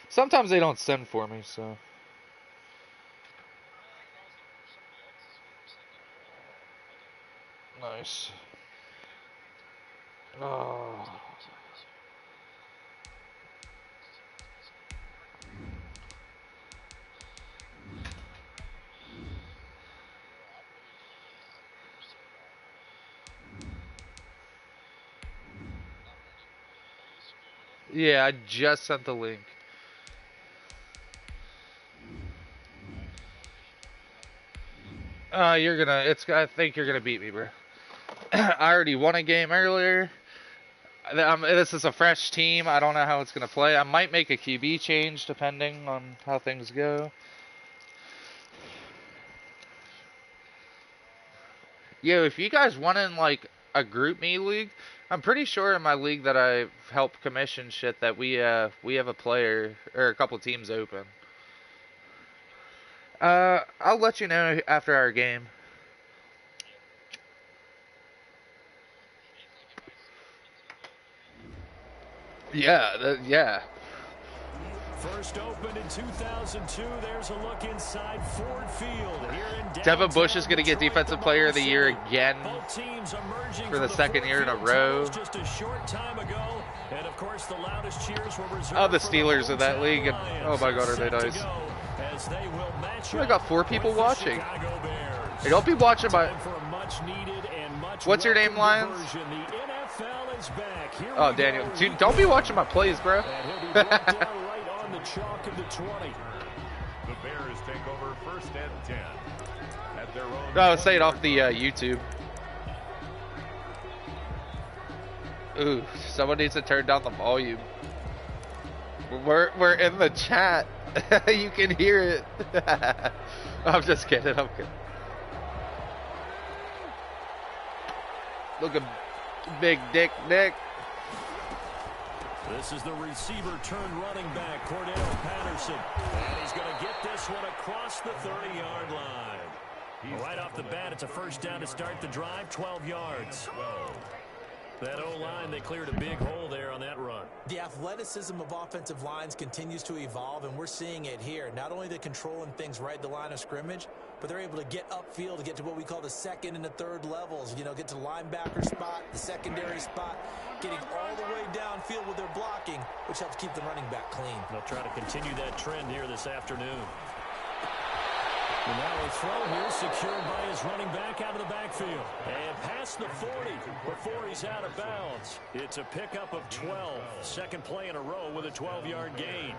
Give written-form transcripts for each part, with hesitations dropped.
Sometimes they don't send for me, so. Nice. Oh. Yeah, I just sent the link. I think you're gonna beat me, bro. I already won a game earlier. This is a fresh team. I don't know how it's gonna play. I might make a QB change depending on how things go. Yo, if you guys want in like a group me league, I'm pretty sure in my league that I help commission shit that we have a player or a couple teams open. I'll let you know after our game. Yeah. First opened in 2002. There's a look inside Ford Field here in Devin Bush is going to get Defensive Player of the Year again for the second year in a row. Just a short time ago, and of course the loudest cheers were reserved oh, the Steelers of that league, and oh my God, are they nice? I got 4 people watching. Hey, don't be watching my. What's your name, Lions? Oh, Daniel, dude, don't be watching my plays, bro. The chalk of the 20. The Bears take over first and 10 at their own. No, say it off the YouTube. Ooh, someone needs to turn down the volume. We're in the chat. You can hear it. I'm just kidding. I'm kidding. Look at Big Dick Nick. This is the receiver turned running back, Cordell Patterson. And he's going to get this one across the 30-yard line. Right off the bat, it's a first down to start the drive, 12 yards. That O-line, they cleared a big hole there on that run. The athleticism of offensive lines continues to evolve, and we're seeing it here. Not only they're controlling things right at the line of scrimmage, but they're able to get upfield to get to what we call the second and the third levels. You know, get to the linebacker spot, the secondary spot, getting all the way downfield with their blocking, which helps keep the running back clean. They'll try to continue that trend here this afternoon. And now a throw here secured by his running back out of the backfield. And past the 40 before he's out of bounds. It's a pickup of 12. Second play in a row with a 12-yard gain.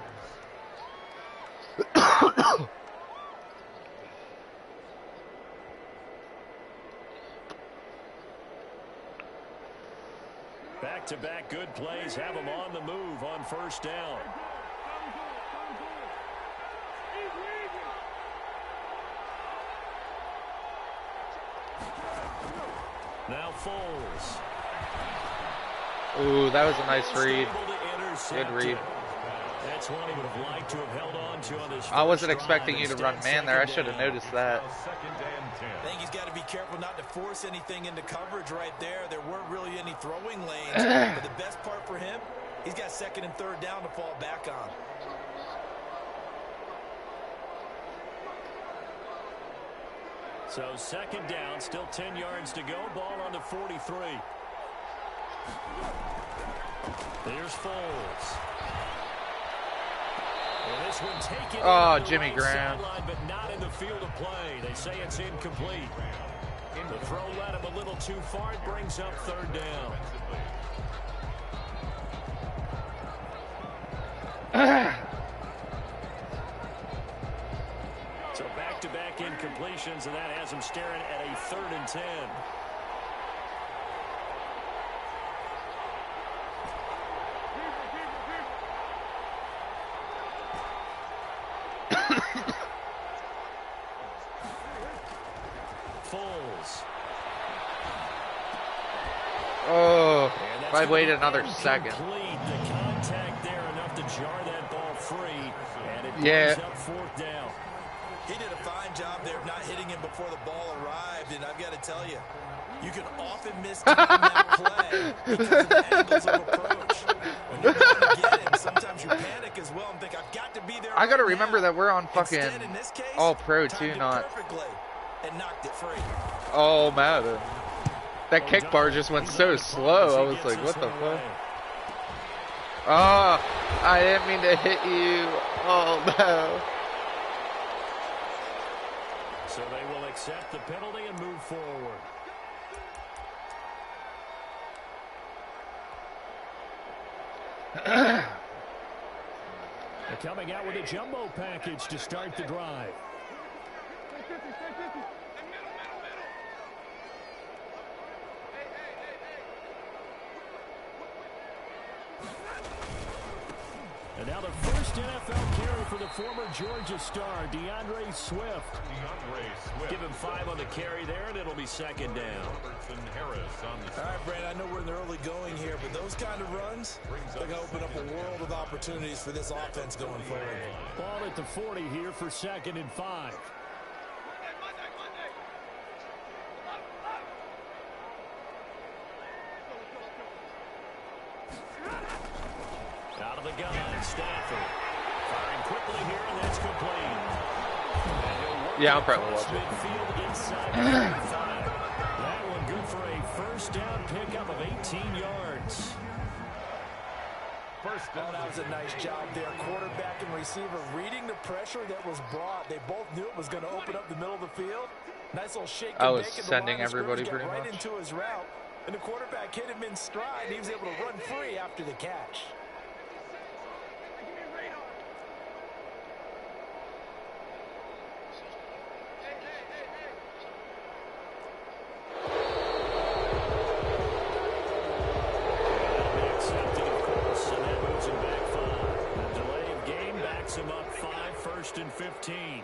Back-to-back good plays have him on the move on first down. Now Foles. Ooh, that was a nice read. Good read. That's one he would have liked to have held on to on this. I wasn't expecting you to run man there. I should have noticed that. I think he's got to be careful not to force anything into coverage right there. There weren't really any throwing lanes. But the best part for him, he's got second and third down to fall back on. So second down, still 10 yards to go. Ball on the 43. There's Foles. And this one taken. Oh, Jimmy Graham. But not in the field of play. They say it's incomplete. The throw led him a little too far. It brings up third down. So back-to-back incompletions, and that has him staring at a 3rd and 10. Foles. Oh, if I waited another second. The contact there enough to jar that ball free, and it brings up 4th down. He did a fine job there of not hitting him before the ball arrived, and I've got to tell you, you can often miss time that play because of the angles of approach. When you're going to get him, Sometimes you panic as well and think, I've got to be there. I gotta right remember now. that we're on fucking Instead, in this case, all pro too, timed it not perfectly and knocked it free. all Madden. That kick bar just went so slow. I was like, what the fuck? Oh, I didn't mean to hit you. Oh no. So they will accept the penalty and move forward. They're coming out with a jumbo package to start the drive. And now the first NFL carry for the former Georgia star, DeAndre Swift. Give him 5 on the carry there, and it'll be second down. All right, Brad, I know we're in the early going here, but those kind of runs, they're going to open up a world of opportunities for this offense going forward. Ball at the 40 here for 2nd and 5. Out of the gun, Stafford. Firing quickly here, and that's complete. Yeah, I'll probably watch it. Midfield inside the 35. That one good for a first down pickup of 18 yards. First down. That was a nice job there. Quarterback and receiver reading the pressure that was brought. They both knew it was going to open up the middle of the field. Nice little shake and I was bake at the sending line of everybody scrimmage, got pretty right much. into his route, and the quarterback hit him in stride, and he was able to run free after the catch. Him up 5, 1st and 15.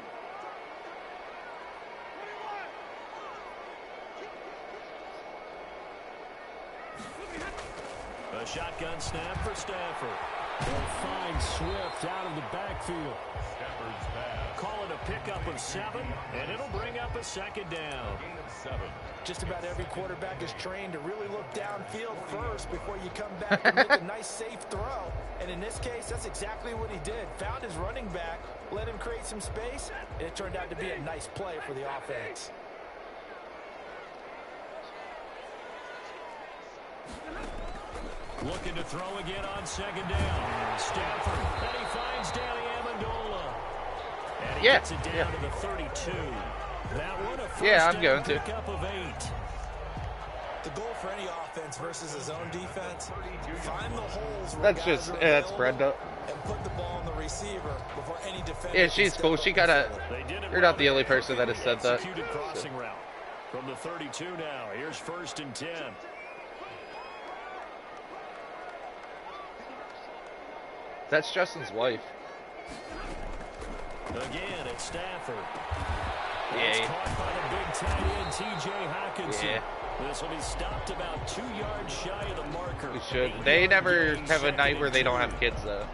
A shotgun snap for Stafford. They'll find Swift out of the backfield. Call it a pickup of 7, and it'll bring up a 2nd down. Just about every quarterback is trained to really look downfield first before you come back and make a nice, safe throw. And in this case, that's exactly what he did. Found his running back, let him create some space, and it turned out to be a nice play for the offense. Looking to throw again on 2nd down. Stafford, and he finds Danny Amendola. And he gets it down to the 32. That one a first I'm going to. pickup of 8. The goal for any offense versus his own defense, find the holes where That's guys just, are that's available Brenda. and put the ball on the receiver before any defender. Yeah, she's cool. She gotta, you're not the only person that has said that. Executed crossing route from the 32 now. Here's 1st and 10. That's Justin's wife. Again, it's Stafford. Yeah. It's caught by the big tight end, T.J. Hockenson. Yeah. This will be stopped about 2 yards shy of the marker. We should. They never have a night where they don't have kids, though.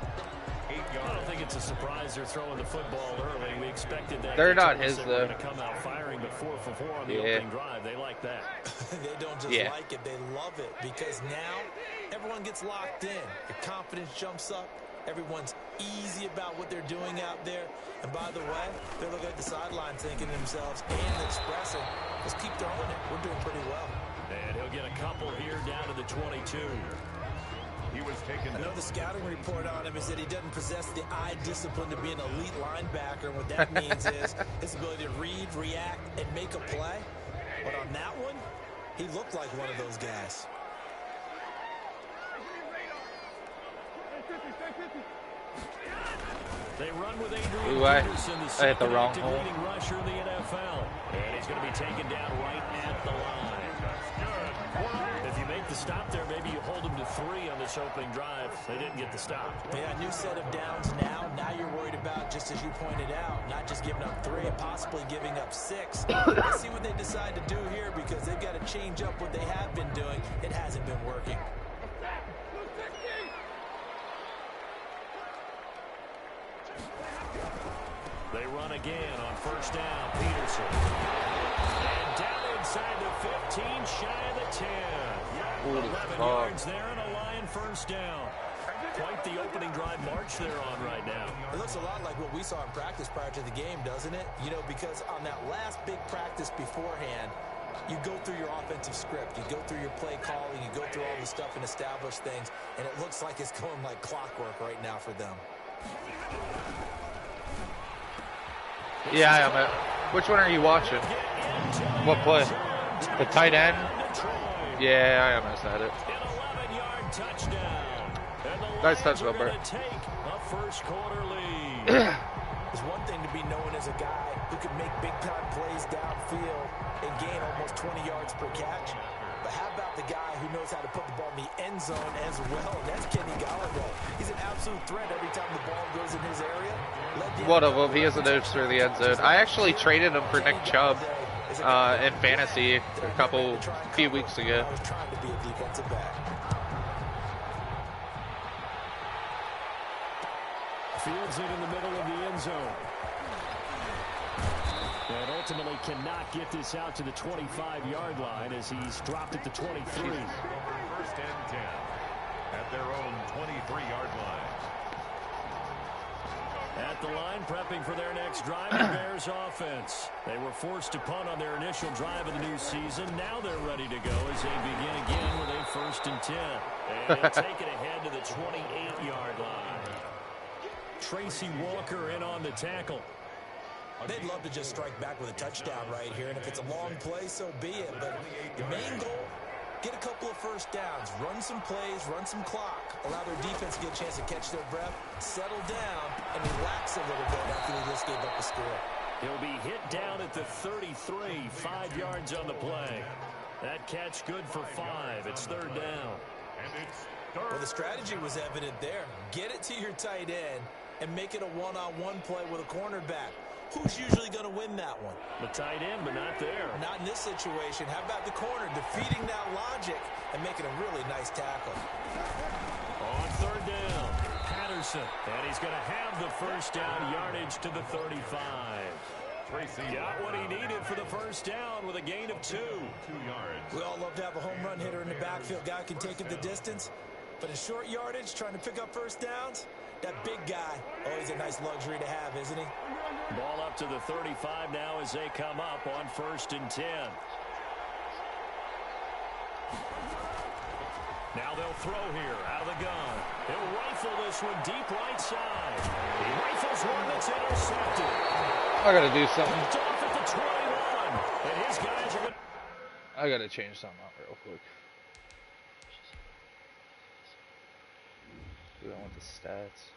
I don't think it's a surprise they're throwing the football early. We expected that. They're not his, They though. were going to come out firing, but 4 for 4 on the opening drive. They like that. They don't just like it, they love it, because now everyone gets locked in. The confidence jumps up. Everyone's easy about what they're doing out there. And by the way, they're looking at the sideline thinking to themselves and expressing, let's keep throwing it. We're doing pretty well. And he'll get a couple here down to the 22. He was taken. I know the scouting report on him is that he doesn't possess the eye discipline to be an elite linebacker. And what that means is his ability to read, react, and make a play. But on that one, he looked like one of those guys. They run with Adrian I Peterson, hit the wrong hole. leading rusher in the NFL. And he's going to be taken down right at the line. If you make the stop there, maybe you hold him to 3 on this opening drive. They didn't get the stop. Yeah, new set of downs now. Now you're worried about, just as you pointed out, not just giving up 3, possibly giving up 6. Let's see what they decide to do here, because they've got to change up what they have been doing. It hasn't been working. They run again on 1st down. Peterson. And down inside the 15, shy of the 10. 11 yards there and a Lion 1st down. Quite the opening drive march they're on right now. It looks a lot like what we saw in practice prior to the game, doesn't it? You know, because on that last big practice beforehand, you go through your offensive script, you go through your play calling, you go through all the stuff and establish things, and it looks like it's going like clockwork right now for them. Yeah, I am. Which one are you watching? What play? The tight end? Yeah, I almost had it. An 11-yard touchdown. Nice touchdown, bro. Take a first quarter lead. It's one thing to be known as a guy who can make big-time plays downfield and gain almost 20 yards per catch. But how about the guy who knows how to put the ball in the end zone as well? And that's Kenny Galladay. He's an absolute threat every time the ball goes in his area. One of them. He has a nose through the end zone. I actually traded him for Nick Chubb in fantasy a few weeks ago. Fields it in the middle of the end zone. And ultimately cannot get this out to the 25-yard line as he's dropped at the 23. First and 10 at their own 23-yard line. At the line, prepping for their next drive, the Bears offense. They were forced to punt on their initial drive of the new season. Now they're ready to go as they begin again with a 1st and 10. And they'll take it ahead to the 28-yard line. Tracy Walker in on the tackle. They'd love to just strike back with a touchdown right here, and if it's a long play, so be it. But the main goal, get a couple of first downs, run some plays, run some clock, allow their defense to get a chance to catch their breath, settle down, and relax a little bit after they just gave up the score. He'll be hit down at the 33, 5 yards on the play. That catch good for 5. It's 3rd down. And it's third. Well, the strategy was evident there. Get it to your tight end and make it a one-on-one play with a cornerback. Who's usually going to win that one? The tight end, but not there. Not in this situation. How about the corner defeating that logic and making a really nice tackle? On 3rd down, Patterson. And he's going to have the first down yardage to the 35. Tracy Got what he needed for the first down with a gain of 2. 2 yards. We all love to have a home run hitter in the backfield. Guy can take it the distance. But in short yardage, trying to pick up first downs, that big guy, always a nice luxury to have, isn't he? Ball up to the 35 now as they come up on 1st and 10. Now they'll throw here out of the gun. He'll rifle this one deep right side. He rifles one that's intercepted. I gotta do something. Picked off at the 21. And his guys are going to... I gotta change something up real quick. We don't want the stats.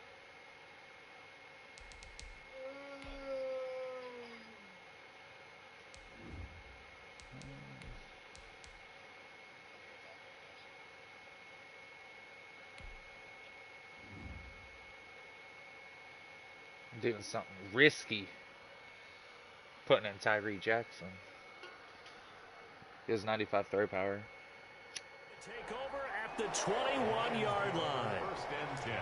I'm doing something risky. Putting in Tyree Jackson. He has 95 throw power. Take over at the 21-yard line. 1st and 10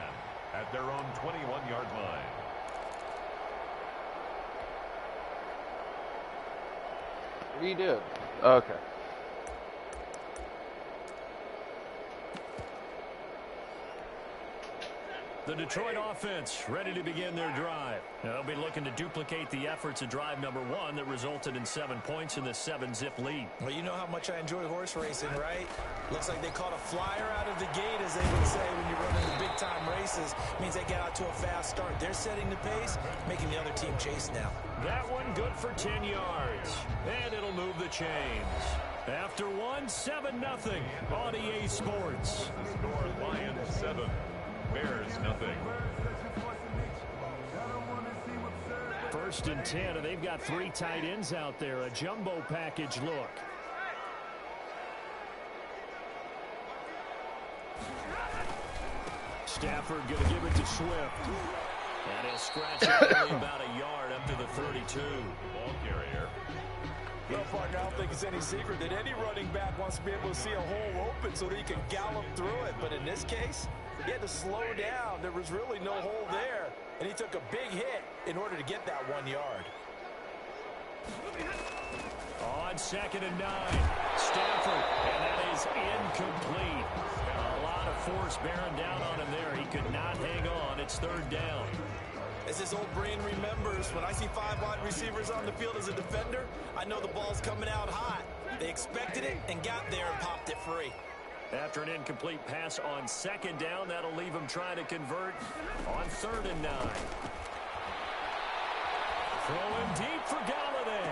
at their own 21-yard line. What are you doing? Okay. The Detroit offense ready to begin their drive. Now they'll be looking to duplicate the efforts of drive number 1 that resulted in 7 points in the 7-zip lead. Well, you know how much I enjoy horse racing, right? Looks like they caught a flyer out of the gate, as they would say when you're running the big-time races. Means they get out to a fast start. They're setting the pace, making the other team chase now. That one good for 10 yards. And it'll move the chains. After one, 7-0 on EA Sports. Score Lions 7. Bears nothing. 1st and 10, and they've got 3 tight ends out there. A jumbo package look. Stafford going to give it to Swift. And he'll scratch it only about a yard up to the 32. Ball carrier. Well, partner, I don't think it's any secret that any running back wants to be able to see a hole open so that he can gallop through it. But in this case, he had to slow down. There was really no hole there. And he took a big hit in order to get that 1 yard. On 2nd and 9, Stafford, and that is incomplete. A lot of force bearing down on him there. He could not hang on. It's third down. As this old brain remembers, when I see 5 wide receivers on the field as a defender, I know the ball's coming out hot. They expected it and got there and popped it free. After an incomplete pass on second down, that'll leave him trying to convert on 3rd and 9. Throwing deep for Galladay.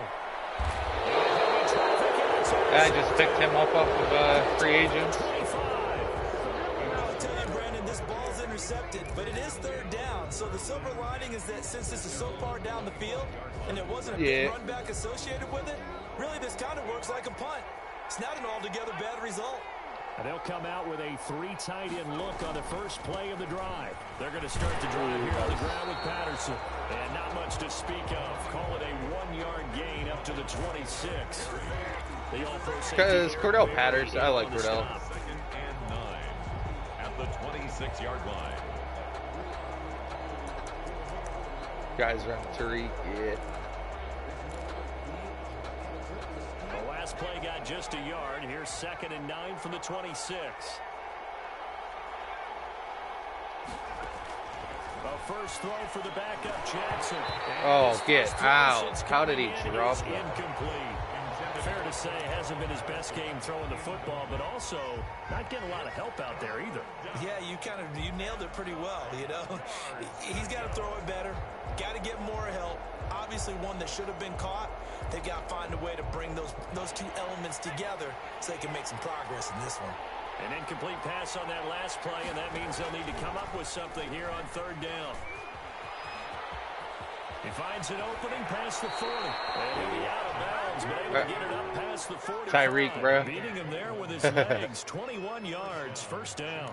I just picked him up off of free agents. I'll tell you, Brandon, this ball's intercepted, but it is 3rd down. So the silver lining is that since this is so far down the field and there wasn't a big run back associated with it, really this kind of works like a punt. It's not an altogether bad result. And they'll come out with a 3 tight end look on the first play of the drive. They're going to start the drive here on the ground with Patterson. And not much to speak of. Call it a 1-yard gain up to the 26. Because Cordell Patterson, I like Cordell. 2nd and 9 at the 26-yard line. Guys run Tariq, yeah. The last play got just a yard. Here's 2nd and 9 from the 26. A first throw for the backup Jackson. Oh, get out. How did he drop that? Incomplete. Fair to say, hasn't been his best game throwing the football, but also not getting a lot of help out there either. Yeah, you nailed it pretty well, you know. He's got to throw it better. Got to get more help. Obviously one that should have been caught. They've got to find a way to bring those 2 elements together so they can make some progress in this one. An incomplete pass on that last play, and that means they'll need to come up with something here on 3rd down. He finds an opening past the 40. And he'll be out of bounds, but able to get it up past the 40. Tyreek, bro. Beating him there with his legs. 21 yards, first down.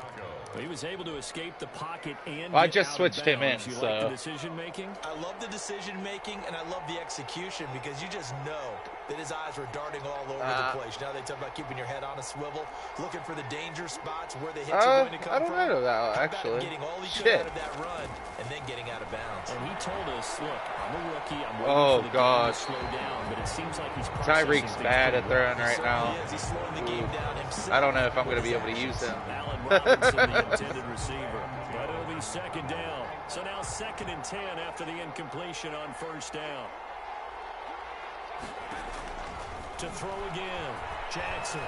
He was able to escape the pocket and I just switched him in, you so. like the decision making? I love the decision making and I love the execution because you just know that his eyes were darting all over the place. Now they talk about keeping your head on a swivel, looking for the danger spots where the hits are going to come from. I don't know that actually. Getting all he could out of that run and then getting out of bounds. And he told us, look, I'm a rookie. I'm waiting for the game to slow down, but it seems like he's Tyreek's bad at throwing right now. He's slowing the game down himself. I don't know if I'm going to be able to use him. Allen Robinson, the intended receiver. But it'll be 2nd down. So now 2nd and 10 after the incompletion on 1st down. To throw again. Jackson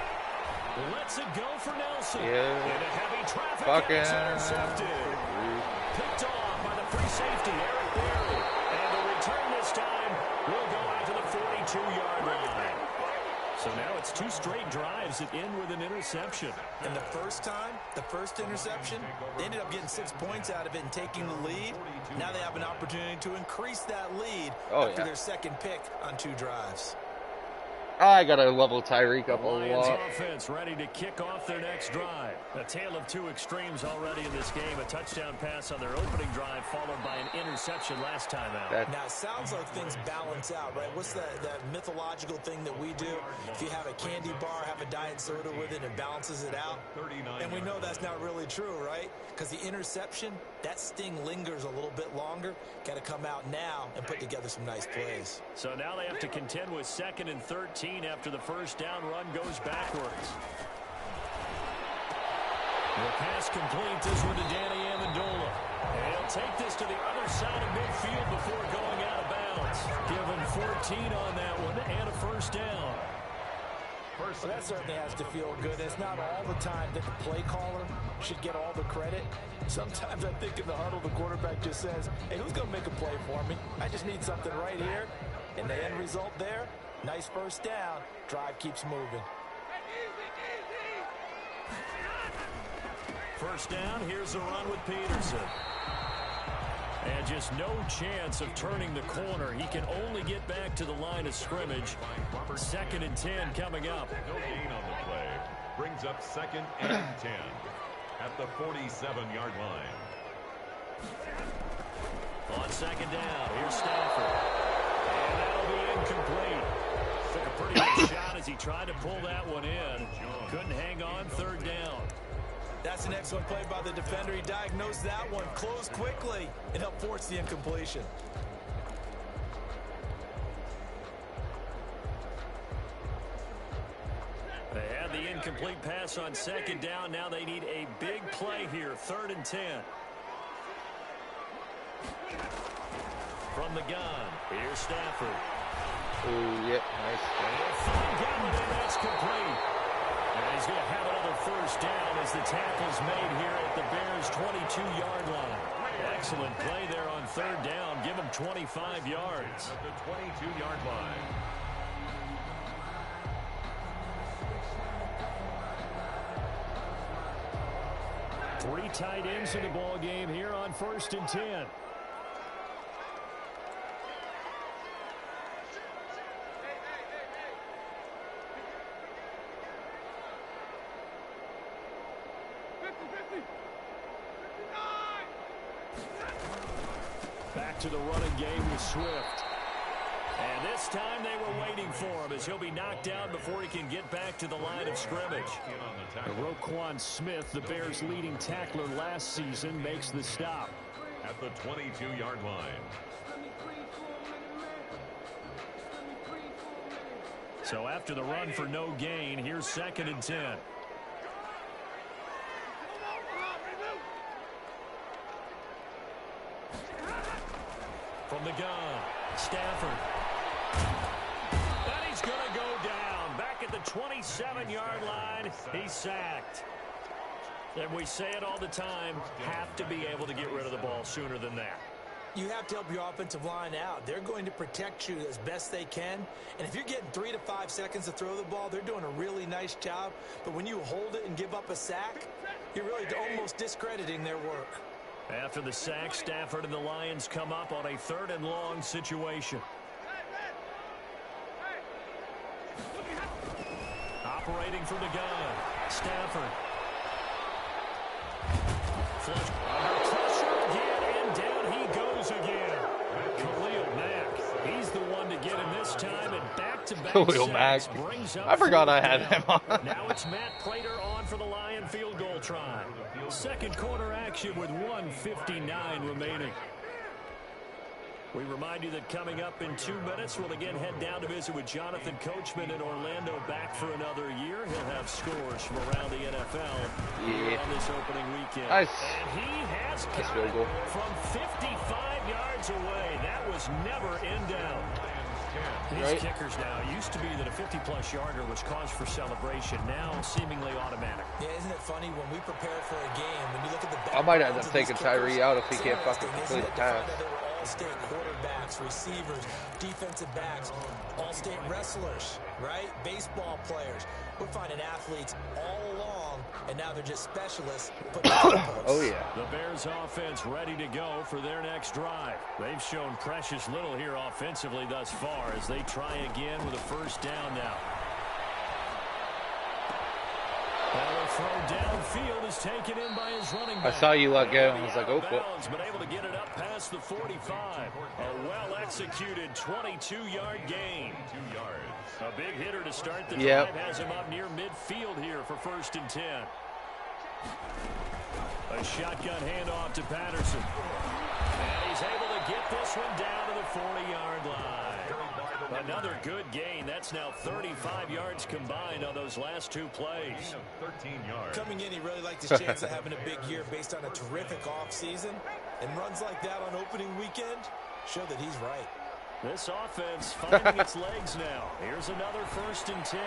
lets it go for Nelson. Yeah. In a heavy traffic. Fucking intercepted. Picked off by the free safety, Eric Berry. And the return this time will go out to the 42-yard line. So now it's 2 straight drives that end with an interception. And the first time, the first interception, they ended up getting 6 points out of it and taking the lead. Now they have an opportunity to increase that lead after their 2nd pick on 2 drives. I got to level Tyreek up a Lions lot. offense ready to kick off their next drive. A tale of 2 extremes already in this game. A touchdown pass on their opening drive followed by an interception last time out. Now, it sounds like things balance out, right? What's that mythological thing that we do? If you have a candy bar, have a diet soda with it, and balances it out. And we know that's not really true, right? Because the interception, that sting lingers a little bit longer. Got to come out now and put together some nice plays. So now they have to contend with 2nd and 13 after the first down run goes backwards. The pass complete. This one to Danny Amendola. And he'll take this to the other side of midfield before going out of bounds. Given 14 on that one and a first down. Well, that certainly has to feel good. It's not all the time that the play caller should get all the credit. Sometimes I think in the huddle, the quarterback just says, hey, who's going to make a play for me? I just need something right here. And the end result there, nice first down. Drive keeps moving. First down, here's a run with Peterson. And just no chance of turning the corner. He can only get back to the line of scrimmage. 2nd and 10 coming up. No gain on the play. Brings up 2nd and 10 at the 47-yard line. On 2nd down, here's Stafford. And that'll be incomplete. Took a pretty good shot as he tried to pull that one in. Couldn't hang on. 3rd down. That's an excellent play by the defender. He diagnosed that one, closed quickly, and helped force the incompletion. They had the incomplete pass on second down. Now they need a big play here. 3rd and 10. From the gun, here's Stafford. Ooh, yeah, nice. And that's complete. And he's going to have another first down as the tackle's made here at the Bears' 22-yard line. Excellent play there on 3rd down. Give him 25 yards. At the 22-yard line. Three tight ends in the ball game here on 1st and 10. Back to the running game with Swift. And this time they were waiting for him as he'll be knocked down before he can get back to the line of scrimmage. Roquan Smith, the Bears' leading tackler last season, makes the stop. At the 22-yard line. So after the run for no gain, here's 2nd and 10. From the gun, Stafford. And he's going to go down. Back at the 27-yard line, he's sacked. And we say it all the time, have to be able to get rid of the ball sooner than that. You have to help your offensive line out. They're going to protect you as best they can. And if you're getting 3 to 5 seconds to throw the ball, they're doing a really nice job. But when you hold it and give up a sack, you're really almost discrediting their work. After the sack, Stafford and the Lions come up on a 3rd and long situation. Operating from the gun, Stafford. Flush under pressure again, and down he goes again. Khalil Mack, he's the one to get him this time, and back-to-back Khalil sacks Mack. brings up I forgot I 4th had down. him on. Now it's Matt Prater on for the Lion field goal try. Second quarter action with 1:59 remaining. We remind you that coming up in 2 minutes, we'll again head down to visit with Jonathan Coachman in Orlando, back for another year. He'll have scores from around the NFL on this opening weekend. Nice. And he has Nice got field goal. it from 55 yards away. That was never in doubt. These Right. kickers now, it used to be that a 50-plus yarder was cause for celebration. Now seemingly automatic. Yeah, isn't it funny when we prepare for a game, when you look at the I might end backgrounds up of these taking kickers, Tyree out if he it's can't fucking interesting, complete isn't a it, to find pass. out they were all-state quarterbacks, receivers, defensive backs, all-state wrestlers, right? Baseball players. We're finding athletes all along, and now they're just specialists. Oh, yeah. The Bears offense ready to go for their next drive. They've shown precious little here offensively thus far as they try again with a first down now. And the throw downfield is taken in by his running back. I saw you let go and was like, oh, fuck. But able to get it up past the 45. A well-executed 22-yard gain. 2 yards. A big hitter to start the Yep. drive has him up near midfield here for 1st and 10. A shotgun handoff to Patterson. And he's able to get this one down to the 40-yard line. Another good gain. That's now 35 yards combined on those last 2 plays. 13 yards. Coming in, he really liked his chance of having a big year based on a terrific offseason. And runs like that on opening weekend show that he's right. This offense finding its legs now. Here's another 1st and 10.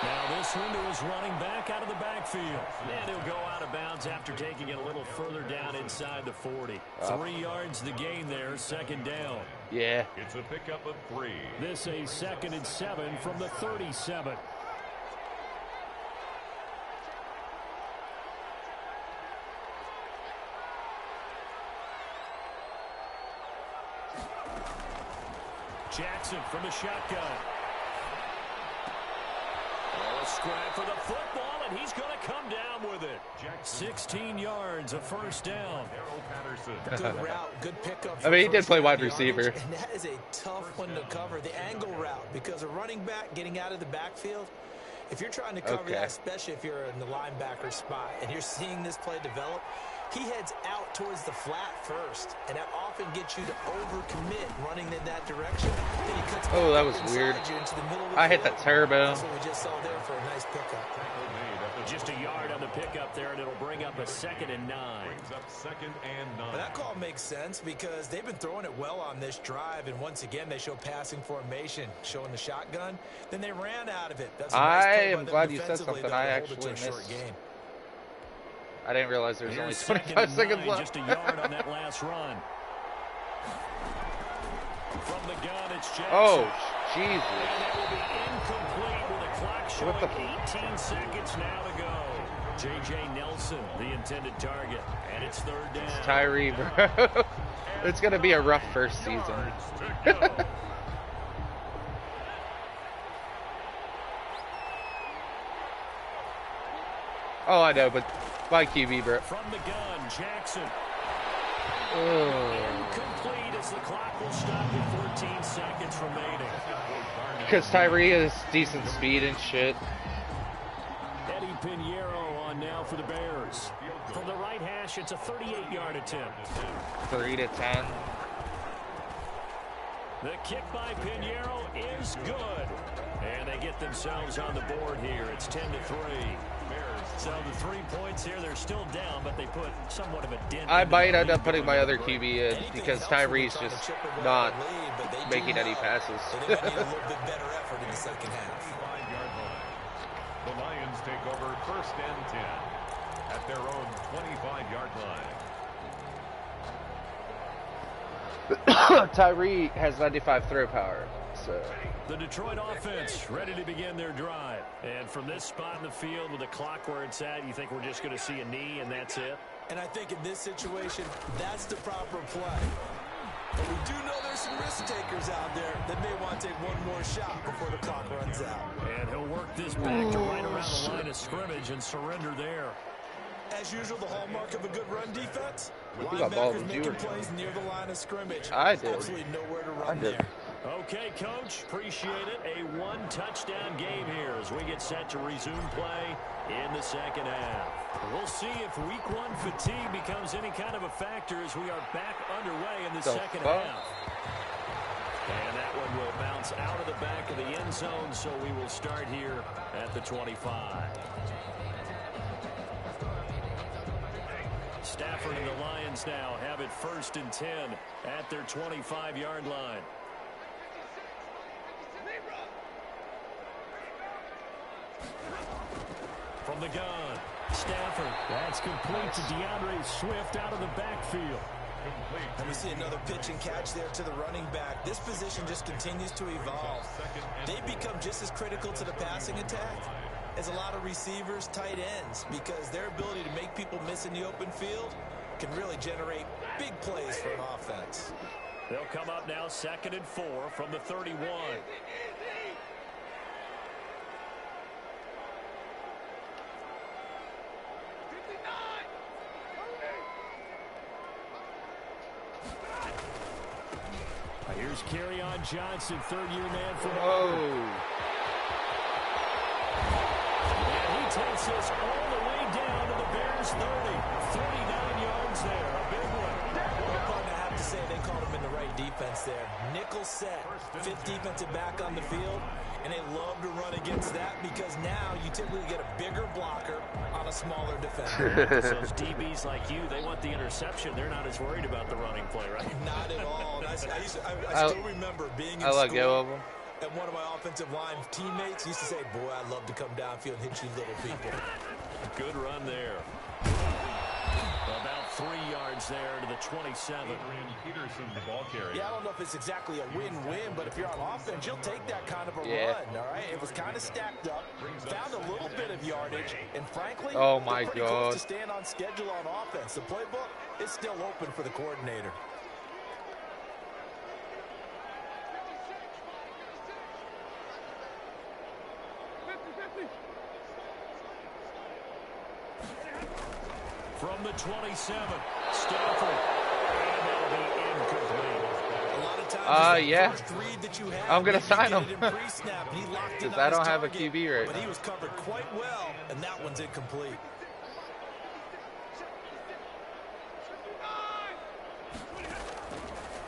Now this one to his running back out of the backfield. And he'll go out of bounds after taking it a little further down inside the 40. 3 yards the gain there, 2nd down. Yeah. It's a pickup of 3. This a 2nd and 7 from the 37. Jackson from the shotgun. A scrap for the football, and he's going to come down with it. 16 yards, a first down. Good route, good pickup. I mean, he did play wide yardage, receiver. And that is a tough one to cover, the angle route, because a running back getting out of the backfield, if you're trying to cover that, especially if you're in the linebacker spot, and you're seeing this play develop, He heads out towards the flat first, and that often gets you to overcommit running in that direction. Then he cuts Oh, that back was weird. inside you into the middle of the I hit field. that turbo. That's what we just saw there for a nice pickup. Just a yard on the pickup there, and it'll bring up a 2nd and 9. Brings up 2nd and 9. But that call makes sense because they've been throwing it well on this drive, and once again they show passing formation, showing the shotgun. Then they ran out of it. That's a nice I play by am them glad you said defensively, something. though, I to hold it actually to a short missed. game. I didn't realize there was only Here's 2nd 25 and seconds 9, left. just a yard on that last run. From the gun, it's Jackson. Oh, Jesus. And that will be incomplete with the clock showing What the 18 seconds now to go. J.J. Nelson, the intended target, and it's 3rd down. It's Tyree, bro. It's going to be a rough first season. Oh, I know, but by QB, bro. From the gun, Jackson. Oh. Incomplete as the clock will stop with 14 seconds remaining. Because Tyree has decent speed and shit. Eddie Pinheiro on now for the Bears. From the right hash, it's a 38-yard attempt. 3 to 10. The kick by Pinheiro is good. And they get themselves on the board here. It's 10 to 3. So the 3 points here, they're still down, but they put somewhat of a dent. I might end up putting my other QB in because Tyree's just not making any passes. They might need a little bit better effort in the second half. 5-yard line. The Lions take over 1st and 10 at their own 25-yard line. Tyree has 95 throw power, so. The Detroit offense ready to begin their drive. And from this spot in the field with the clock where it's at, you think we're just going to see a knee and that's it? And I think in this situation, that's the proper play. But we do know there's some risk takers out there that may want to take one more shot before the clock runs out. And he'll work this back to right around the line of scrimmage and surrender there. As usual, the hallmark of a good run defense, You got ball linebackers with making you. plays near the line of scrimmage. I did. Absolutely nowhere to I run did. there. Okay, Coach, appreciate it. A one-touchdown game here as we get set to resume play in the second half. We'll see if week 1 fatigue becomes any kind of a factor as we are back underway in the second half. And that one will bounce out of the back of the end zone, so we will start here at the 25. Stafford and the Lions now have it 1st and 10 at their 25-yard line. From the gun, Stafford. That's complete to DeAndre Swift out of the backfield. And we see another pitch and catch there to the running back. This position just continues to evolve. They become just as critical to the passing attack as a lot of receivers, tight ends, because their ability to make people miss in the open field can really generate big plays for an offense. They'll come up now 2nd and 4 from the 31. Here's Kerryon Johnson, 3rd-year man for Oh. And he takes us all the way down to the Bears 30. 39 yards there. A big one. Well, I have to say they called him in the right defense there. Nickel set, 5th defensive back on the field, and they love to run against that because now you typically get a bigger blocker on a smaller defender. So those DBs like you, they want the interception. They're not as worried about the running play, right? Not at all. And I still remember being in I let school, go of him. and one of my offensive line teammates used to say, boy, I love to come downfield and hit you little people. Good run there. About 3 yards there to the 27. Peterson, the ball carrier. Yeah, I don't know if it's exactly a win-win, but if you're on offense, you'll take that kind of a Yeah. run, all right? It was kind of stacked up, found a little bit of yardage, and frankly, Oh my they're pretty God. close to staying on schedule on offense. The playbook is still open for the coordinator. From the 27, Stafford. And that'll be incomplete. A lot of times, yeah. first read that you have, I'm gonna maybe sign get him. it in pre-snap, and he locked in 'Cause on I don't his have a target, QB right but now. he was covered quite well, and that one's incomplete.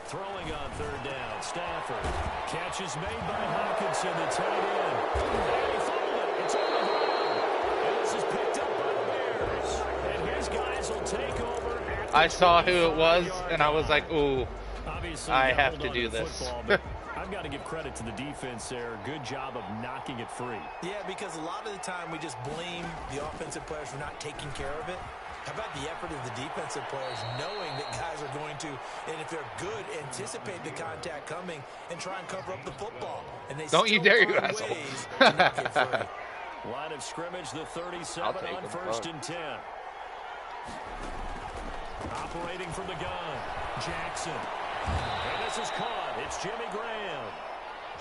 Throwing on third down, Stafford. Catch is made by Hawkinson, the tight end. And he fumbled it. It's on the ground. And this is picked up by the Bears. And his guys will take over. I saw who it was, and I was like, ooh, Obviously, I have to do this. Football, I've got to give credit to the defense there. Good job of knocking it free. Yeah, because a lot of the time we just blame the offensive players for not taking care of it. How about the effort of the defensive players knowing that guys are going to, and if they're good, anticipate the contact coming and try and cover up the football. And they Don't you dare, you asshole. Line of scrimmage, the 37 on first and 10. Operating from the gun, Jackson. And this is caught. It's Jimmy Graham.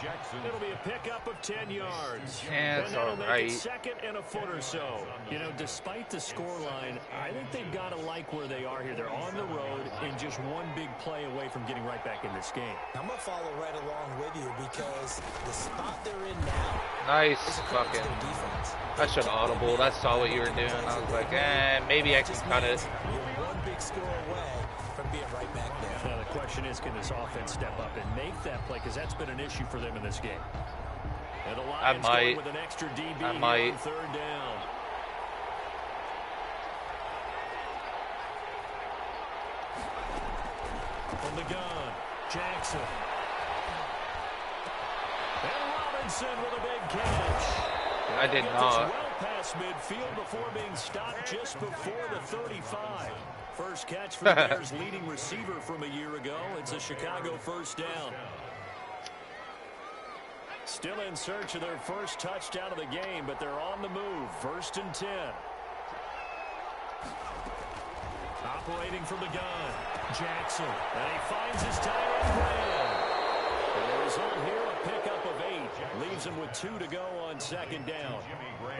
Jackson. It'll be a pickup of 10 yards. Yeah, it's all right. Second and a foot or so. You know, despite the scoreline, I think they've got to like where they are here. They're on the road and just one big play away from getting right back in this game. I'm going to follow right along with you because the spot they're in now. Nice fucking. I should audible. I saw what you were doing. I was like, maybe I can cut it. You're one big score away from being right back there. Now the question is, can this offense step up and make that play? Because that's been an issue for them in this game. And the Lions going with an extra DB on third down. From the gun, Jackson. And Robinson with a big catch. I did not. Well past midfield before being stopped just before the 35. First catch for the Bears' leading receiver from a year ago. It's a Chicago first down. Still in search of their first touchdown of the game, but they're on the move. First and 10. Operating from the gun, Jackson. And he finds his tight end, Graham. And the result here, a pickup of 8. Leaves him with 2 to go on second down.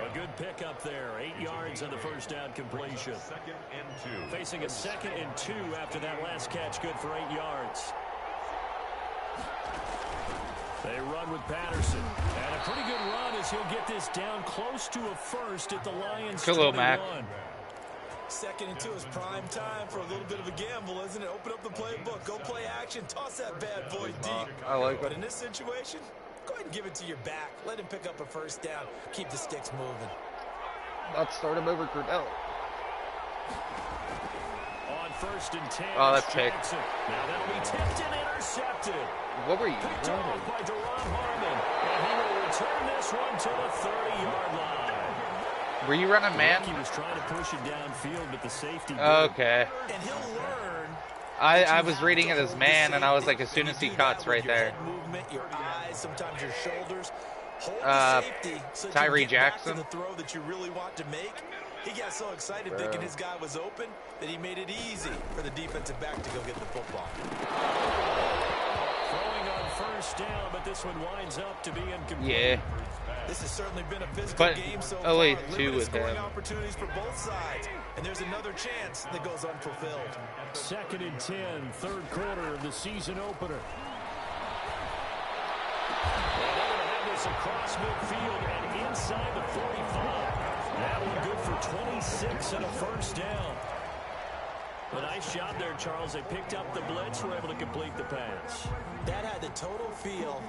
A good pickup there. 8 yards on the first down completion. Second and 2. Facing a 2nd and 2 after that last catch, good for 8 yards. They run with Patterson. And a pretty good run as he'll get this down close to a first at the Lions' 21. Mac. 2nd and 2 is prime time for a little bit of a gamble, isn't it? Open up the playbook. Go play action. Toss that bad boy deep. I like it. But in this situation, go ahead and give it to your back. Let him pick up a first down. Keep the sticks moving. Let's start him over Cordell. On first and 10. Oh, that's picked. Jackson. Now that'll be tipped and intercepted. What were you Picked doing? off by Deron Harmon. And he will return this one to the 30-yard line. Were you running man? He was trying to push it downfield, but the safety did. Okay. And he'll learn. I was reading it as man, and I was like, as soon as he cuts right there. Movement, your eyes, sometimes your shoulders. Hold the safety so Tyree you get back Jackson. to the throw that you really want to make. He got so excited thinking his guy was open that he made it easy for the defensive back to go get the football. Throwing on first down, but this one winds up to be incomplete. Yeah. This has certainly been a physical game so far. Only 2 Limited with scoring him. opportunities for both sides, and there's another chance that goes unfulfilled. 2nd and 10, third quarter of the season opener. They're going to have this across midfield and inside the 45. That one good for 26 and a first down. A nice job there, Charles. They picked up the blitz, were able to complete the pass. That had the total feel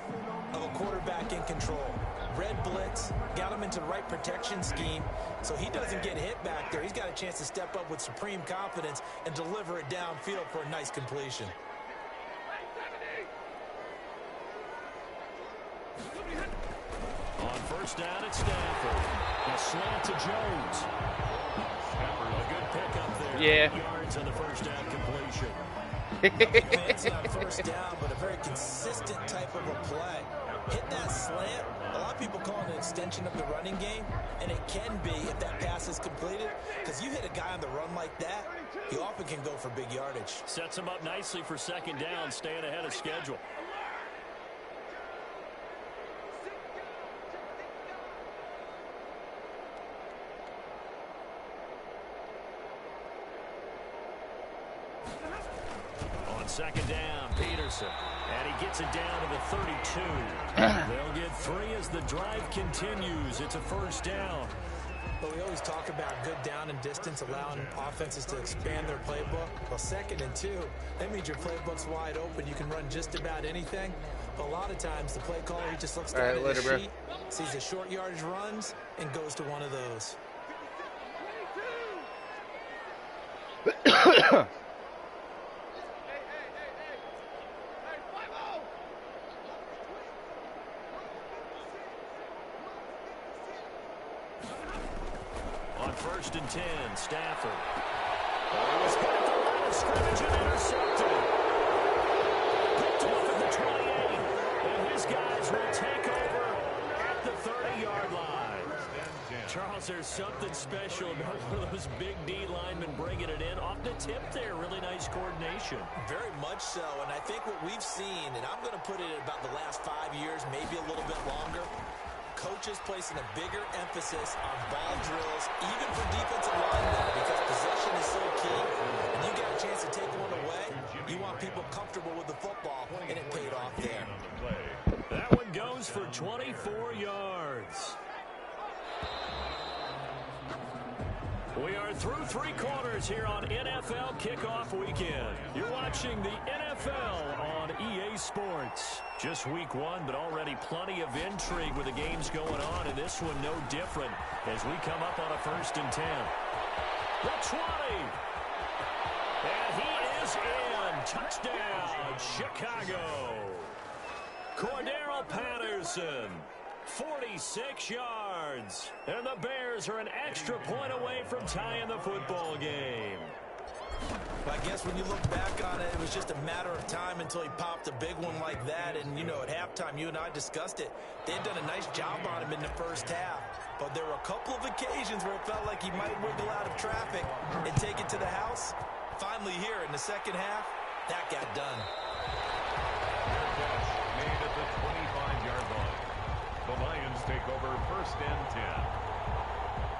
of a quarterback in control. Red blitz, got him into the right protection scheme, so he doesn't get hit back there. He's got a chance to step up with supreme confidence and deliver it downfield for a nice completion. On first down, it's Stafford. A slant to Jones. A good pickup there. Yeah. 8 yards on the first down completion. Fancy on first down, but a very consistent type of a play. Hit that slant. A lot of people call it an extension of the running game, and it can be if that pass is completed, because you hit a guy on the run like that, he often can go for big yardage. Sets him up nicely for second down, staying ahead of schedule. On second down, Peterson. And he gets it down to the 32. They'll get 3 as the drive continues. It's a first down. But we always talk about good down and distance, allowing offenses to expand their playbook. Well, 2nd and 2, that means your playbook's wide open. You can run just about anything. But a lot of times, the play caller, he just looks down at his sheet, sees the short yardage runs, and goes to one of those. On 1st and 10, Stafford. Oh, he's got the line of scrimmage and intercepted. Picked off at the 28. And his guys will take over at the 30-yard line. Charles, there's something special about one of those big D linemen bringing it in. Off the tip there, really nice coordination. Very much so, and I think what we've seen, and I'm going to put it at about the last 5 years, maybe a little bit longer, coaches placing a bigger emphasis on ball drills, even for defensive linemen, because possession is so key, and you got a chance to take one away, you want people comfortable with the football, and it paid off there. That one goes for 24 yards. We are through 3 quarters here on NFL Kickoff Weekend. You're watching the NFL on EA Sports. Just week 1, but already plenty of intrigue with the games going on, and this one no different as we come up on a 1st and 10. The 20. And he is in. Touchdown, Chicago. Cordero Patterson. 46 yards. And the Bears are an extra point away from tying the football game. I guess when you look back on it, it was just a matter of time until he popped a big one like that. And, you know, at halftime, you and I discussed it. They'd done a nice job on him in the first half. But there were a couple of occasions where it felt like he might wiggle out of traffic and take it to the house. Finally here in the second half, that got done. Made at the 25-yard line. The Lions take over 1st and 10.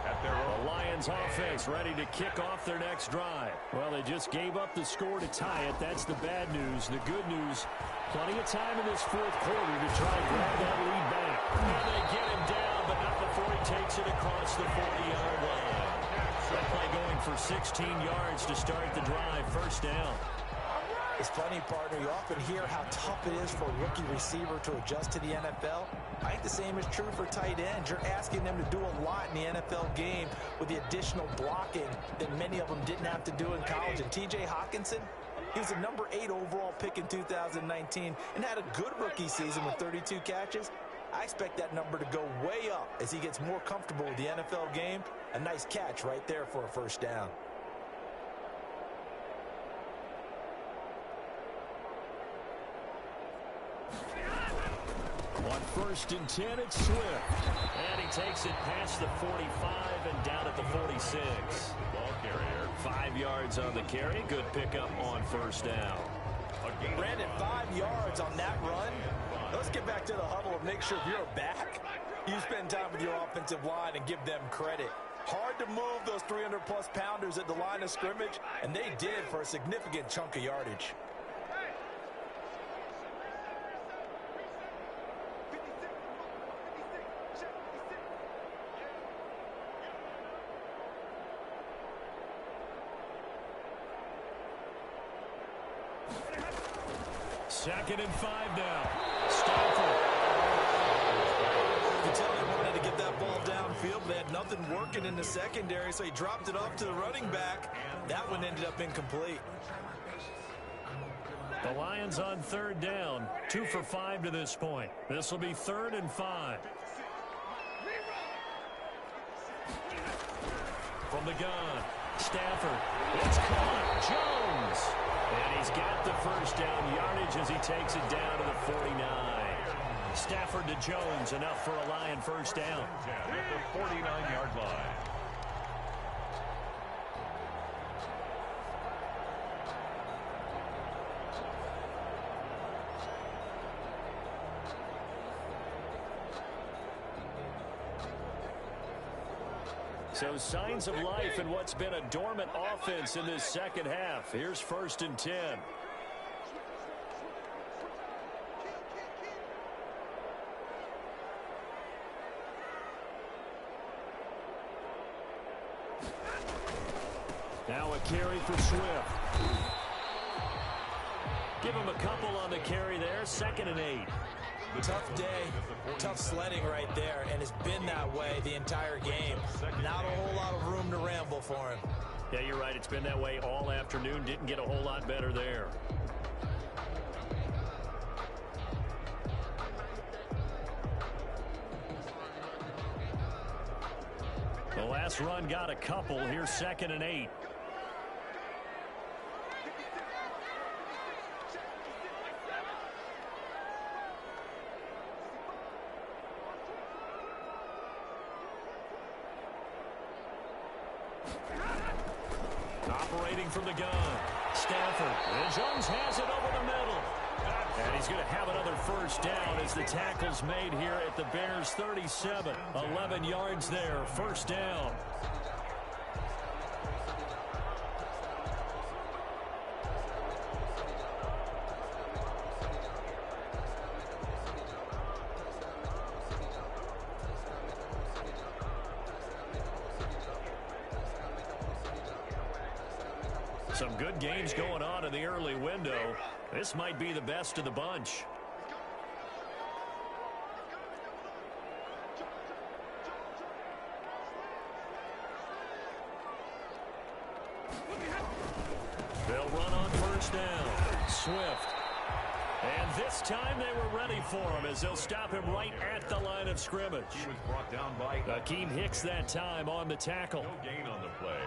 At their own. The Lions offense ready to kick off their next drive. Well, they just gave up the score to tie it. That's the bad news. The good news, plenty of time in this 4th quarter to try and grab that lead back. And they get him down, but not before he takes it across the 40-yard line. That play going for 16 yards to start the drive. 1st down. It's funny, partner, you often hear how tough it is for a rookie receiver to adjust to the NFL. I think the same is true for tight ends. You're asking them to do a lot in the NFL game with the additional blocking that many of them didn't have to do in college. And T.J. Hawkinson, he was a number 8 overall pick in 2019 and had a good rookie season with 32 catches. I expect that number to go way up as he gets more comfortable with the NFL game. A nice catch right there for a 1st down. On 1st and 10, it's Swift. And he takes it past the 45 and down at the 46. Ball carrier. 5 yards on the carry. Good pickup on 1st down. Brandon, 5 yards on that run. Let's get back to the huddle and make sure if you're back, you spend time with your offensive line and give them credit. Hard to move those 300-plus pounders at the line of scrimmage, and they did for a significant chunk of yardage. Second and 5 now. Stafford. You can tell they wanted to get that ball downfield. They had nothing working in the secondary, so he dropped it off to the running back. That one ended up incomplete. The Lions on 3rd down. 2 for 5 to this point. This will be 3rd and 5. From the gun. Stafford. It's caught. Jones. And he's got the 1st down yardage as he takes it down to the 49. Stafford to Jones, enough for a Lion 1st down. At the 49-yard line. So signs of life in what's been a dormant offense in this second half. Here's 1st and 10. Now a carry for Swift. Give him a couple on the carry there. 2nd and 8. Tough day, tough sledding right there, and it's been that way the entire game. Not a whole lot of room to ramble for him. Yeah, you're right. It's been that way all afternoon. Didn't get a whole lot better there. The last run got a couple. Here's 2nd and 8. Operating from the gun. Stafford. And Jones has it over the middle. And he's going to have another first down as the tackle's made here at the Bears' 37. 11 yards there. First down. Some good games going on in the early window. This might be the best of the bunch. They'll run on first down. Swift. And this time they were ready for him as they'll stop him right at the line of scrimmage. He was brought down by Akeem Hicks that time on the tackle. no gain on the play.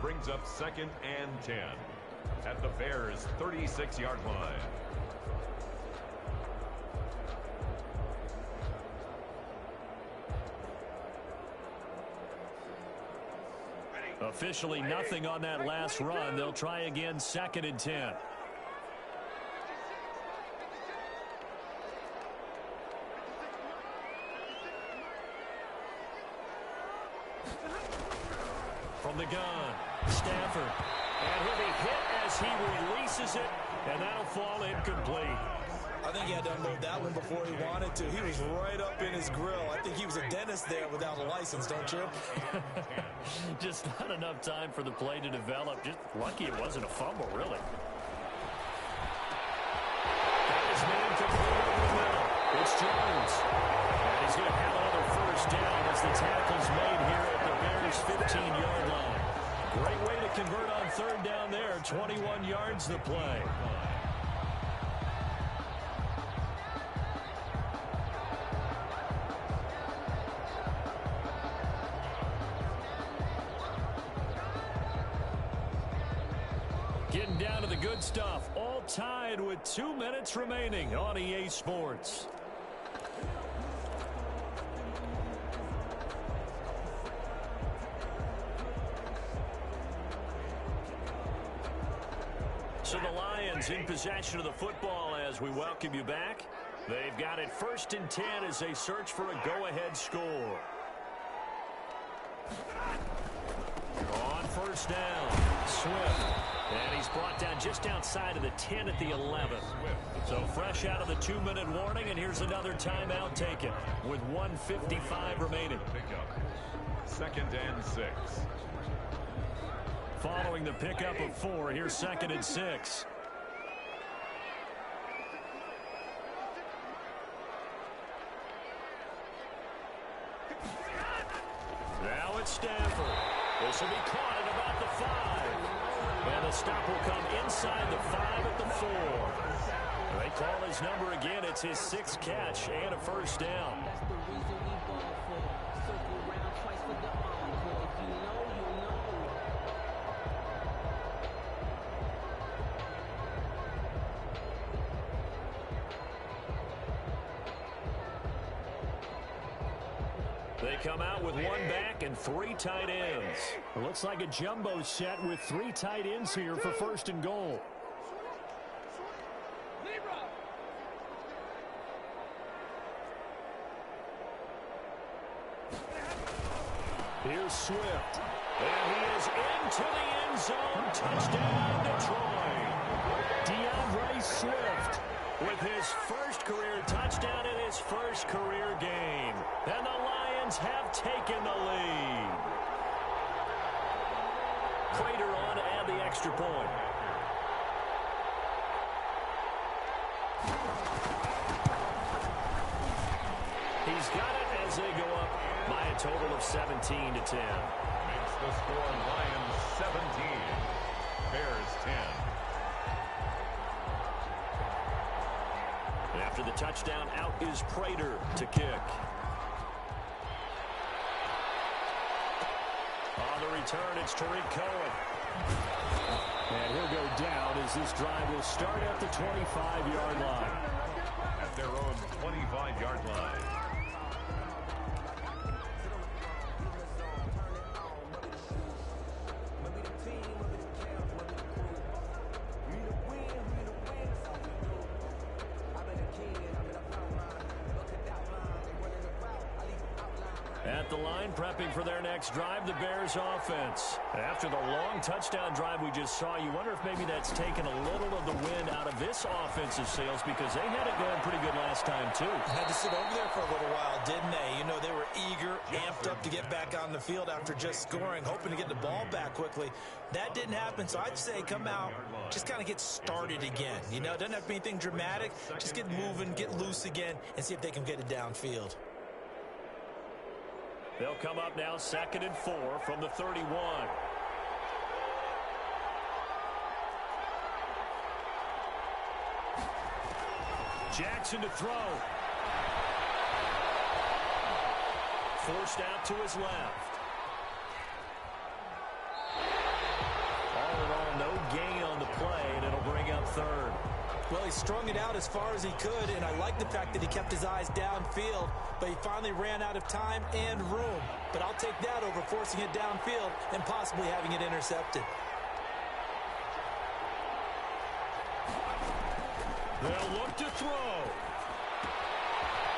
Brings up 2nd and 10 at the Bears' 36-yard line. Officially nothing on that last run. They'll try again 2nd and 10. From the gun, Stafford. And he'll be hit as he releases it, and that'll fall incomplete. I think he had to unload that one before he wanted to. He was right up in his grill. I think he was a dentist there without a license, don't you? Just not enough time for the play to develop. Just lucky it wasn't a fumble, really. Got his man complete over the middle. It's Jones. And he's going to have another first down as the tackle's made here at the Bears' 15-yard line. Great way to convert on third down there. 21 yards the play. Getting down to the good stuff. All tied with 2 minutes remaining on EA Sports. So the Lions in possession of the football as we welcome you back. They've got it 1st and 10 as they search for a go-ahead score. On first down, Swift. And he's brought down just outside of the 10 at the 11. So fresh out of the 2-minute warning, and here's another timeout taken with 1:55 remaining. Pickup. 2nd and 6. Following the pickup of 4, here's 2nd and 6. Now it's Stafford. This will be caught at about the 5. And the stop will come inside the 5 at the 4. They call his number again. It's his 6th catch and a first down. They come out with 1 back and 3 tight ends. It looks like a jumbo set with 3 tight ends here for 1st and goal. Here's Swift. And he is into the end zone. Touchdown, Detroit. DeAndre Swift with his first career touchdown in his first career game. And the Lions have taken the lead. Prater on to add the extra point. He's got it as they go up by a total of 17-10. Makes the score Lions 17, Bears 10. After the touchdown, out is Prater to kick. On the return, it's Tariq Cohen. And he'll go down as this drive will start at the 25-yard line. At their own 25-yard line. At the line, prepping for their next drive, the Bears offense. After the long touchdown drive we just saw, you wonder if maybe that's taken a little of the wind out of this offensive sails because they had it going pretty good last time, too. Had to sit over there for a little while, didn't they? You know, they were eager, amped up to get back on the field after just scoring, hoping to get the ball back quickly. That didn't happen, so I'd say come out, just kind of get started again. You know, it doesn't have to be anything dramatic. Just get moving, get loose again, and see if they can get it downfield. They'll come up now 2nd and 4 from the 31. Jackson to throw. Forced out to his left. All in all, no gain on the play, and it'll bring up 3rd. Well, he strung it out as far as he could, and I like the fact that he kept his eyes downfield, but he finally ran out of time and room. But I'll take that over forcing it downfield and possibly having it intercepted. They'll look to throw.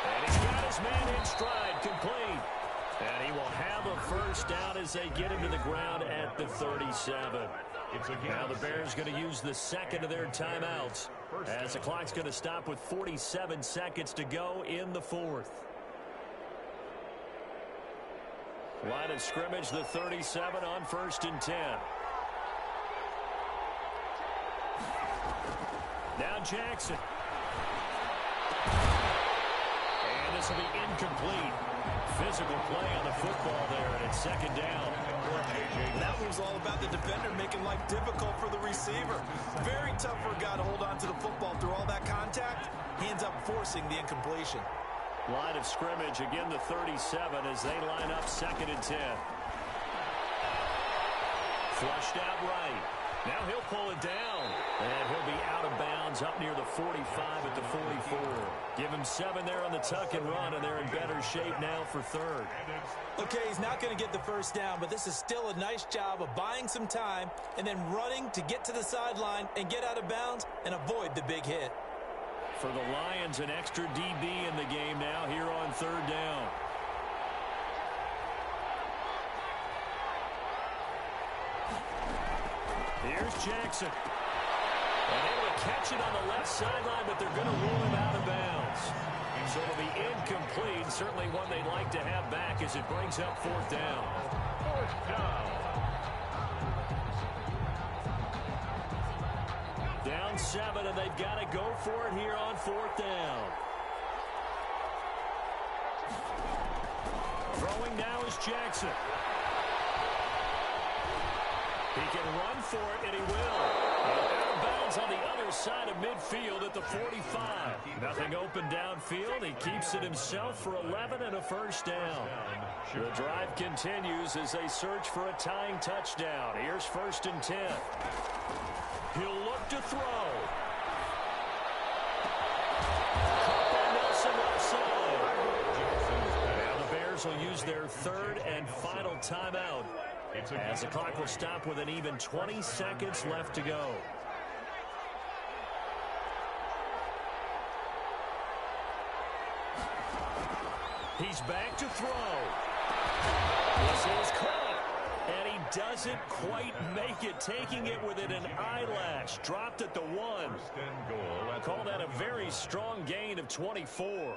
And he's got his man in stride, complete. And he will have a first down as they get him to the ground at the 37. Now the Bears going to use the second of their timeouts as the clock's going to stop with 47 seconds to go in the 4th. Line of scrimmage, the 37 on 1st and 10. Now Jackson. And this will be incomplete. Physical play on the football there, and it's 2nd down. That was all about the defender making life difficult for the receiver. Very tough for a guy to hold on to the football through all that contact. He ends up forcing the incompletion. Line of scrimmage, again the 37 as they line up 2nd and 10. Flushed out right. Now he'll pull it down. And he'll be out of bounds up near the 45 at the 44. Give him 7 there on the tuck and run, and they're in better shape now for 3rd. Okay, he's not going to get the first down, but this is still a nice job of buying some time and then running to get to the sideline and get out of bounds and avoid the big hit. For the Lions, an extra DB in the game now here on 3rd down. Here's Jackson. And able to catch it on the left sideline, but they're going to rule him out of bounds. So it'll be incomplete. Certainly one they'd like to have back as it brings up 4th down. 4th down. Down 7, and they've got to go for it here on 4th down. Throwing now is Jackson. He can run for it, and he will. Out of bounds on the other side of midfield at the 45. Nothing open downfield. He keeps it himself for 11 and a first down. The drive continues as they search for a tying touchdown. Here's 1st and 10. He'll look to throw. Caught by Nelson left side. Now the Bears will use their 3rd and final timeout as the clock will stop with an even 20 seconds left to go. He's back to throw. This is caught. And he doesn't quite make it, taking it within an eyelash. Dropped at the 1. Call that a very strong gain of 24.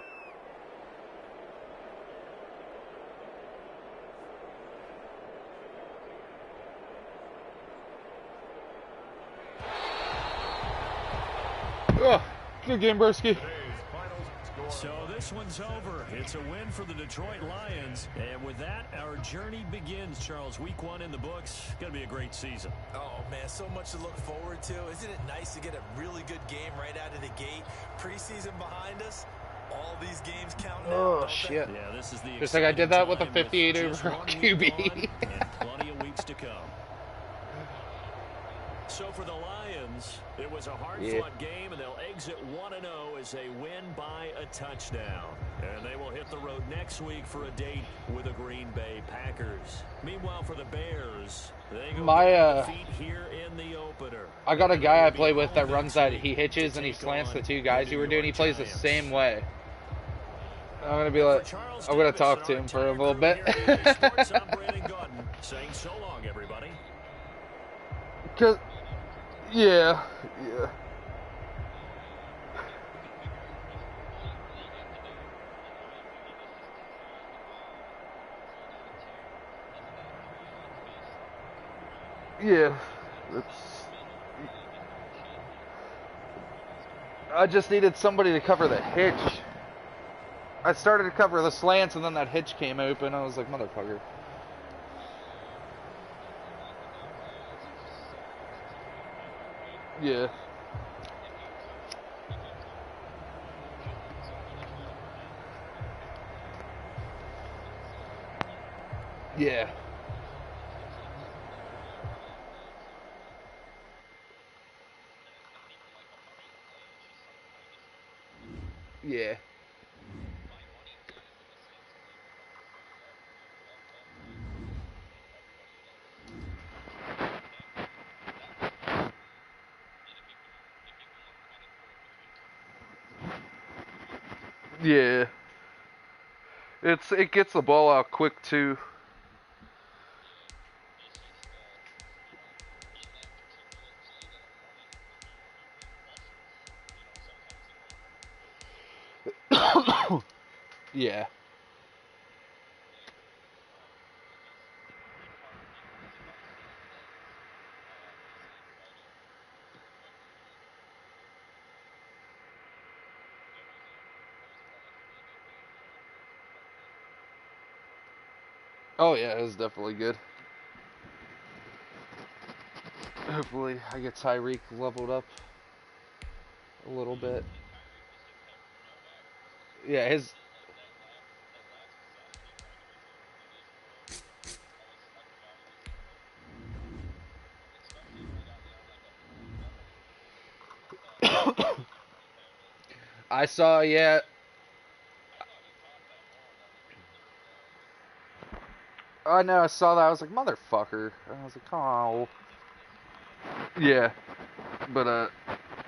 Good game, Broski. Today's final score. So this one's over. It's a win for the Detroit Lions. And with that, our journey begins, Charles. Week 1 in the books. Going to be a great season. Oh, man, so much to look forward to. Isn't it nice to get a really good game right out of the gate? Preseason behind us. All these games count now. Oh, don't shit. they? Yeah, this is the Just like I did that with the exciting time 58 just over 1 week QB. gone and plenty of weeks to come. So for the Lions, it was a hard-fought game, and they'll exit 1-0 as they win by a touchdown. And they will hit the road next week for a date with the Green Bay Packers. Meanwhile, for the Bears, they go get defeat here in the opener. I got a guy I play with that runs that. He hitches and he slants the two guys you were doing. He plays the same way. I'm gonna be like, I'm gonna talk to him for a little bit. Saying so long, everybody. Cause, yeah. Yeah, I just needed somebody to cover the hitch. I started to cover the slants and then that hitch came open. I was like, motherfucker. Yeah. Yeah. Yeah. Yeah. It gets the ball out quick too. Yeah. Oh yeah, it was definitely good. Hopefully I get Tyreek leveled up a little bit. Yeah, his I saw, yeah. I know, I saw that. I was like, motherfucker. I was like, oh. Yeah. But,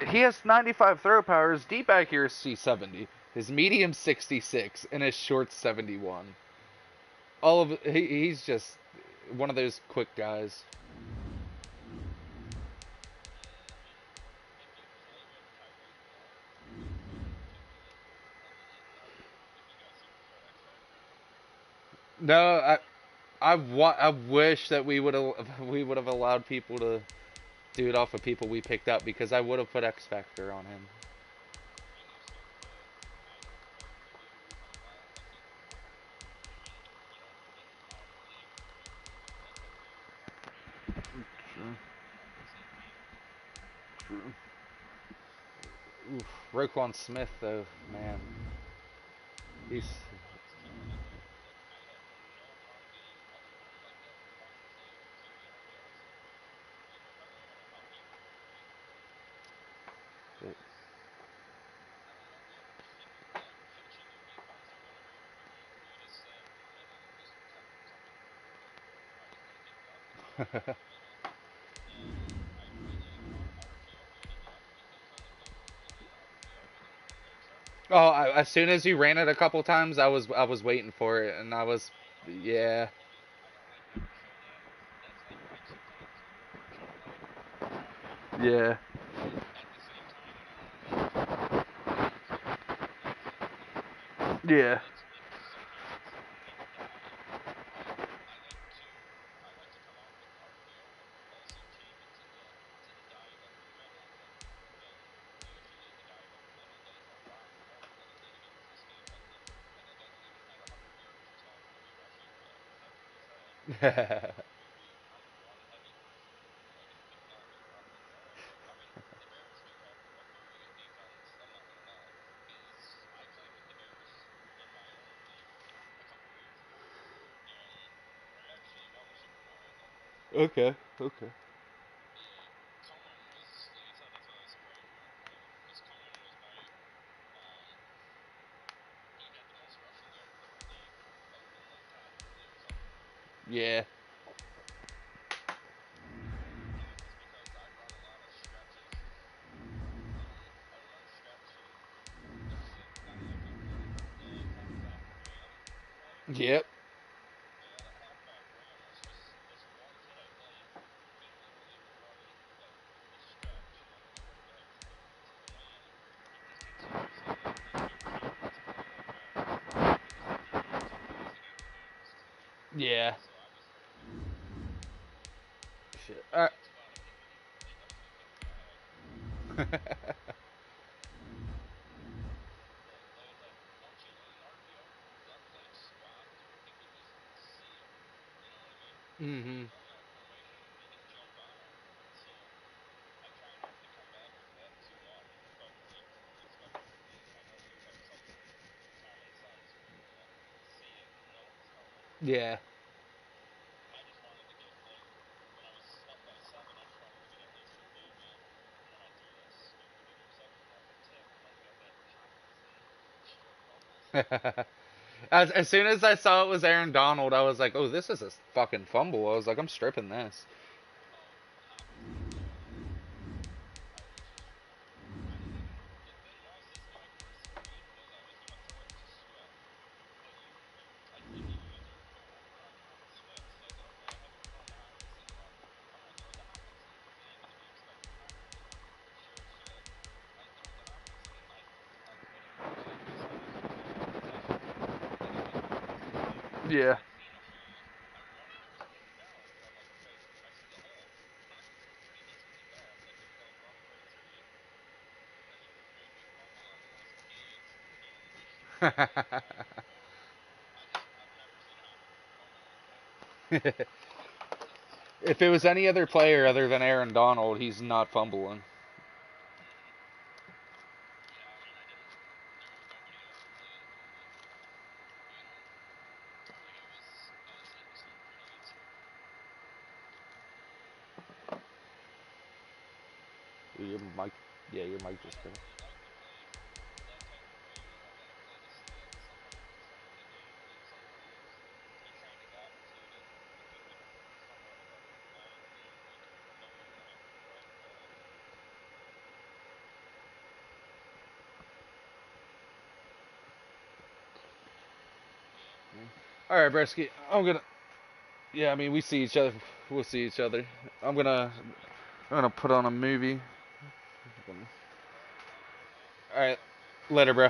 he has 95 throw power. His deep accuracy 70. His medium 66. And his short 71. He's just one of those quick guys. No, I wish that we would have allowed people to do it off of people we picked up, because I would have put X Factor on him. True. Oof, Roquan Smith though, man, he's. Oh, as soon as you ran it a couple times, I was waiting for it, and yeah. Yeah. Yeah. Okay. Okay. Yeah. Yep. Yeah. Shit. Mhm. Yeah. As soon as I saw it was Aaron Donald, I was like, "Oh, this is a fucking fumble." I was like, "I'm stripping this." Yeah. If it was any other player other than Aaron Donald, he's not fumbling. Your mic, yeah, your mic just cut. All right, Bresky, I'm gonna. Yeah, I mean, we see each other. We'll see each other. I'm gonna. I'm gonna put on a movie. All right, later, bro.